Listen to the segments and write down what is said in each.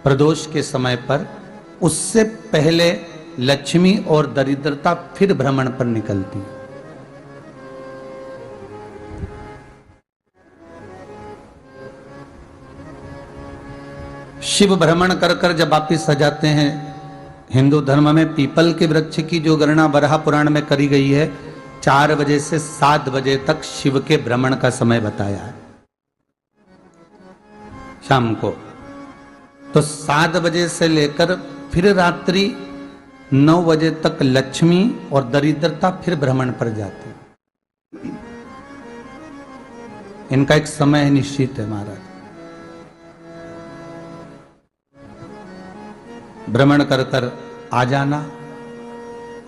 प्रदोष के समय पर, उससे पहले लक्ष्मी और दरिद्रता फिर भ्रमण पर निकलती है। शिव भ्रमण कर कर जब वापिस आ जाते हैं, हिंदू धर्म में पीपल के वृक्ष की जो गणना वराह पुराण में करी गई है, 4 बजे से 7 बजे तक शिव के भ्रमण का समय बताया है शाम को। तो 7 बजे से लेकर फिर रात्रि 9 बजे तक लक्ष्मी और दरिद्रता फिर भ्रमण पर जाती है। इनका एक समय निश्चित है महाराज। भ्रमण कर कर आ जाना।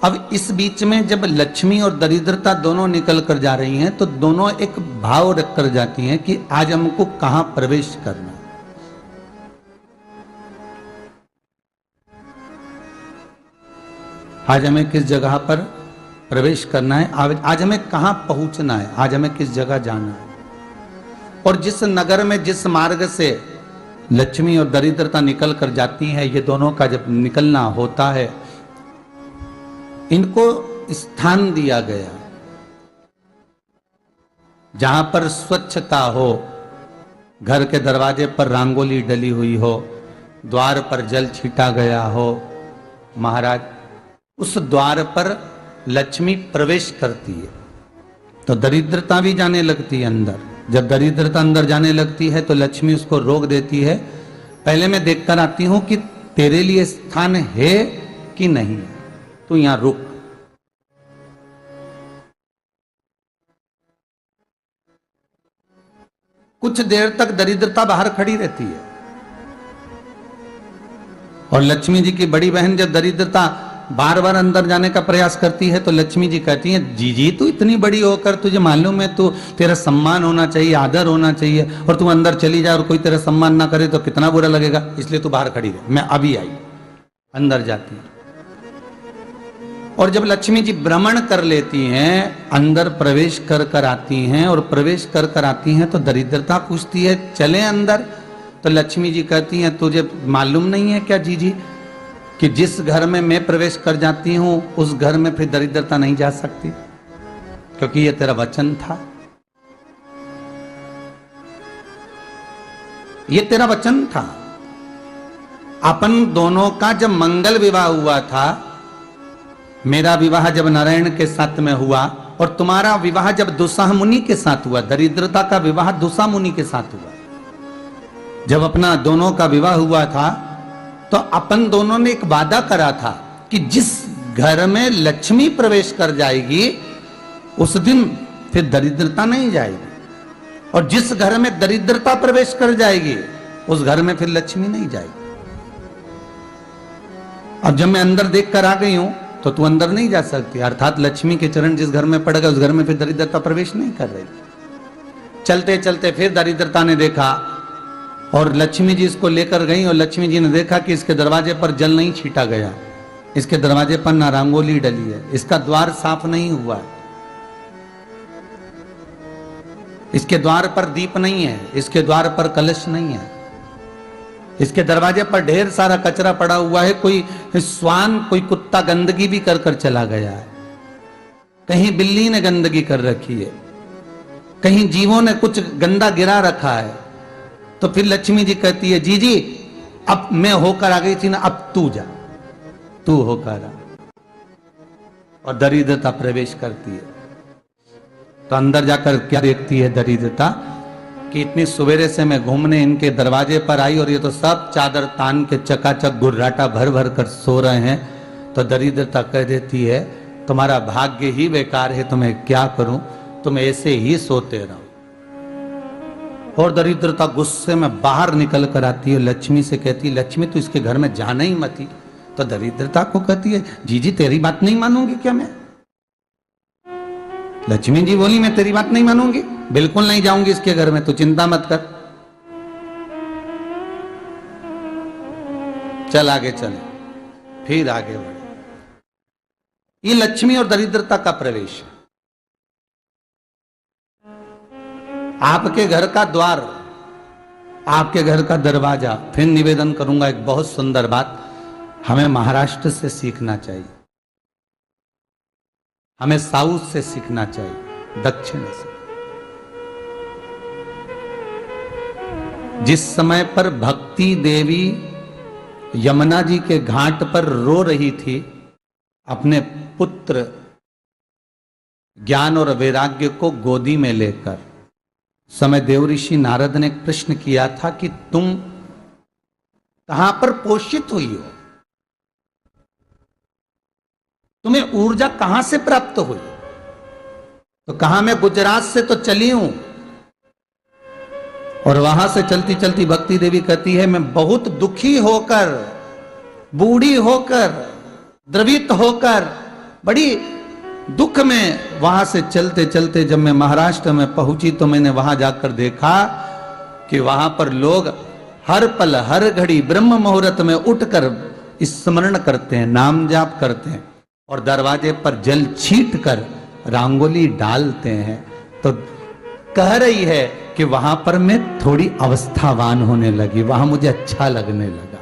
अब इस बीच में जब लक्ष्मी और दरिद्रता दोनों निकल कर जा रही हैं, तो दोनों एक भाव रख कर जाती हैं कि आज हमको कहां प्रवेश करना, आज हमें किस जगह पर प्रवेश करना है, आज हमें कहां पहुंचना है, आज हमें किस जगह जाना है। और जिस नगर में जिस मार्ग से लक्ष्मी और दरिद्रता निकल कर जाती है, ये दोनों का जब निकलना होता है, इनको स्थान दिया गया जहां पर स्वच्छता हो, घर के दरवाजे पर रंगोली डली हुई हो, द्वार पर जल छीटा गया हो। महाराज, उस द्वार पर लक्ष्मी प्रवेश करती है तो दरिद्रता भी जाने लगती है अंदर। जब दरिद्रता अंदर जाने लगती है तो लक्ष्मी उसको रोक देती है, पहले मैं देखकर आती हूं कि तेरे लिए स्थान है कि नहीं, तू यहां रुक। कुछ देर तक दरिद्रता बाहर खड़ी रहती है और लक्ष्मी जी की बड़ी बहन जब दरिद्रता बार बार अंदर जाने का प्रयास करती है तो लक्ष्मी जी कहती हैं, जी तू इतनी बड़ी होकर तुझे मालूम है, तू तेरा सम्मान होना चाहिए, आदर होना चाहिए, और तू अंदर चली जाए और कोई तेरा सम्मान ना करे तो कितना बुरा लगेगा, इसलिए तू बाहर खड़ी रहे, मैं अभी आई। अंदर जाती है और जब लक्ष्मी जी भ्रमण कर लेती हैं, अंदर प्रवेश कर कर आती हैं और प्रवेश कर कर आती हैं तो दरिद्रता पूछती है चले अंदर। तो लक्ष्मी जी कहती हैं, तुझे मालूम नहीं है क्या जी कि जिस घर में मैं प्रवेश कर जाती हूं उस घर में फिर दरिद्रता नहीं जा सकती, क्योंकि यह तेरा वचन था, यह तेरा वचन था। अपन दोनों का जब मंगल विवाह हुआ था, मेरा विवाह जब नारायण के साथ में हुआ और तुम्हारा विवाह जब दुस्साह मुनि के साथ हुआ, दरिद्रता का विवाह दुस्साह मुनि के साथ हुआ, जब अपना दोनों का विवाह हुआ था तो अपन दोनों ने एक वादा करा था कि जिस घर में लक्ष्मी प्रवेश कर जाएगी उस दिन फिर दरिद्रता नहीं जाएगी, और जिस घर में दरिद्रता प्रवेश कर जाएगी उस घर में फिर लक्ष्मी नहीं जाएगी। अब जब मैं अंदर देख कर आ गई हूं तो तू अंदर नहीं जा सकती, अर्थात लक्ष्मी के चरण जिस घर में पड़ गए उस घर में फिर दरिद्रता प्रवेश नहीं कर रही। चलते चलते फिर दरिद्रता ने देखा और लक्ष्मी जी इसको लेकर गई और लक्ष्मी जी ने देखा कि इसके दरवाजे पर जल नहीं छीटा गया, इसके दरवाजे पर ना रंगोली डली है, इसका द्वार साफ नहीं हुआ है, इसके द्वार पर दीप नहीं है, इसके द्वार पर कलश नहीं है, इसके दरवाजे पर ढेर सारा कचरा पड़ा हुआ है, कोई स्वान कोई कुत्ता गंदगी भी कर कर चला गया है, कहीं बिल्ली ने गंदगी कर रखी है, कहीं जीवों ने कुछ गंदा गिरा रखा है। तो फिर लक्ष्मी जी कहती है, जी अब मैं होकर आ गई थी ना, अब तू जा, तू होकर आ। और दरिद्रता प्रवेश करती है तो अंदर जाकर क्या देखती है दरिद्रता कि इतनी सवेरे से मैं घूमने इनके दरवाजे पर आई और ये तो सब चादर तान के चकाचक गुर्राटा भर भर कर सो रहे हैं। तो दरिद्रता कह देती है, तुम्हारा भाग्य ही बेकार है, तुम्हें क्या करूं, तुम ऐसे ही सोते रहो। और दरिद्रता गुस्से में बाहर निकल कर आती है, लक्ष्मी से कहती है, लक्ष्मी तू इसके घर में जाना ही मत ही। तो दरिद्रता को कहती है, जी तेरी बात नहीं मानूंगी क्या मैं? लक्ष्मी जी बोली, मैं तेरी बात नहीं मानूंगी, बिल्कुल नहीं जाऊंगी इसके घर में, तू चिंता मत कर, चल आगे चले। फिर आगे बढ़े। ये लक्ष्मी और दरिद्रता का प्रवेश है। आपके घर का द्वार आपके घर का दरवाजा। फिर निवेदन करूंगा एक बहुत सुंदर बात, हमें महाराष्ट्र से सीखना चाहिए, हमें साउथ से सीखना चाहिए, दक्षिण से। जिस समय पर भक्ति देवी यमुना जी के घाट पर रो रही थी अपने पुत्र ज्ञान और वैराग्य को गोदी में लेकर, समय देवऋषि नारद ने एक प्रश्न किया था कि तुम कहां पर पोषित हुई हो, तुम्हें ऊर्जा कहां से प्राप्त हुई? तो कहा मैं गुजरात से तो चली हूं। और वहां से चलती चलती भक्ति देवी कहती है मैं बहुत दुखी होकर, बूढ़ी होकर, द्रवित होकर, बड़ी दुख में वहां से चलते चलते जब मैं महाराष्ट्र में पहुंची तो मैंने वहां जाकर देखा कि वहां पर लोग हर पल हर घड़ी ब्रह्म मुहूर्त में उठकर स्मरण करते हैं, नाम जाप करते हैं और दरवाजे पर जल छीट कर रंगोली डालते हैं। तो कह रही है कि वहां पर मैं थोड़ी अवस्थावान होने लगी, वहां मुझे अच्छा लगने लगा।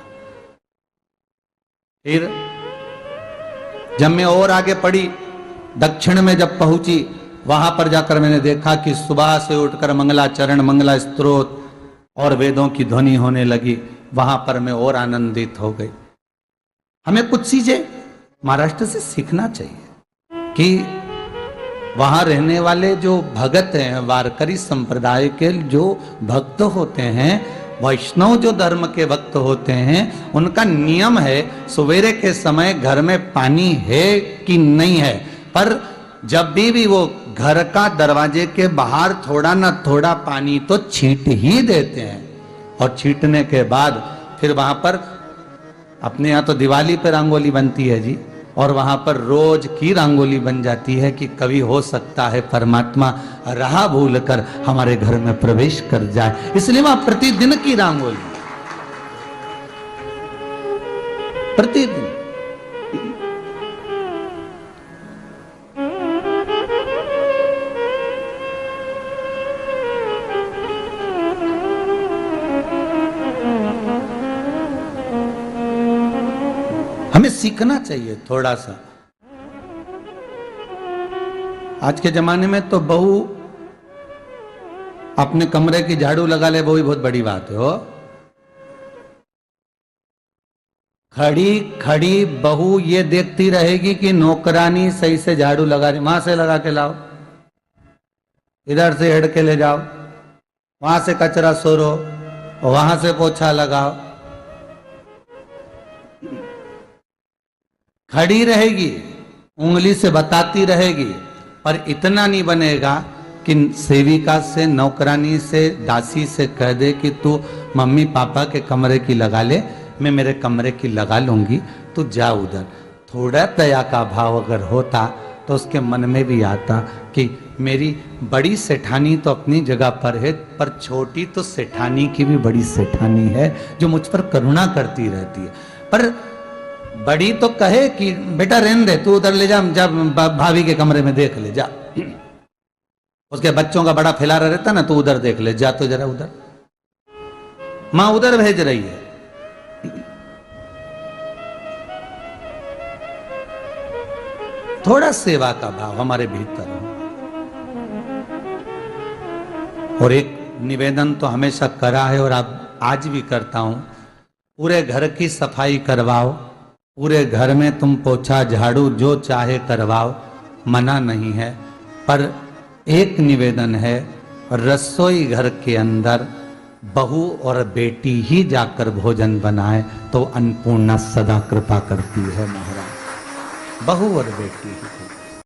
फिर जब मैं और आगे पड़ी, दक्षिण में जब पहुंची, वहां पर जाकर मैंने देखा कि सुबह से उठकर मंगलाचरण, मंगला स्तोत्र और वेदों की ध्वनि होने लगी। वहां पर मैं और आनंदित हो गई। हमें कुछ चीजें महाराष्ट्र से सीखना चाहिए कि वहां रहने वाले जो भगत हैं, वारकरी संप्रदाय के जो भक्त होते हैं, वैष्णव जो धर्म के भक्त होते हैं, उनका नियम है सवेरे के समय घर में पानी है कि नहीं है, पर जब भी वो घर का दरवाजे के बाहर थोड़ा ना थोड़ा पानी तो छींट ही देते हैं। और छींटने के बाद फिर वहां पर अपने यहाँ तो दिवाली पे रंगोली बनती है जी, और वहां पर रोज की रंगोली बन जाती है कि कभी हो सकता है परमात्मा राह भूल कर हमारे घर में प्रवेश कर जाए, इसलिए वहां प्रतिदिन की रंगोली, प्रतिदिन। हमें सीखना चाहिए थोड़ा सा। आज के जमाने में तो बहू अपने कमरे की झाड़ू लगा ले, वो ही बहुत बड़ी बात है। हो खड़ी खड़ी बहू ये देखती रहेगी कि नौकरानी सही से झाड़ू लगा रही, वहां से लगा के लाओ, इधर से हेड के ले जाओ, वहां से कचरा सोरो, वहां से पोछा लगाओ। खड़ी रहेगी, उंगली से बताती रहेगी, पर इतना नहीं बनेगा कि सेविका से, नौकरानी से, दासी से कह दे कि तू मम्मी पापा के कमरे की लगा ले, मैं मेरे कमरे की लगा लूंगी, तू जा उधर। थोड़ा दया का भाव अगर होता तो उसके मन में भी आता कि मेरी बड़ी सेठानी तो अपनी जगह पर है, पर छोटी तो सेठानी की भी बड़ी सेठानी है जो मुझ पर करुणा करती रहती है। पर बड़ी तो कहे कि बेटा रहने दे, तू उधर ले जा, जब भाभी के कमरे में देख ले जा, उसके बच्चों का बड़ा फैलारा रहता ना, तो उधर देख ले जा, तो जरा उधर मां उधर भेज रही है। थोड़ा सेवा का भाव हमारे भीतर हो। और एक निवेदन तो हमेशा करा है और अब आज भी करता हूं, पूरे घर की सफाई करवाओ, पूरे घर में तुम पोछा झाड़ू जो चाहे करवाओ, मना नहीं है। पर एक निवेदन है, रसोई घर के अंदर बहू और बेटी ही जाकर भोजन बनाए तो अन्नपूर्णा सदा कृपा करती है महाराज। बहू और बेटी ही।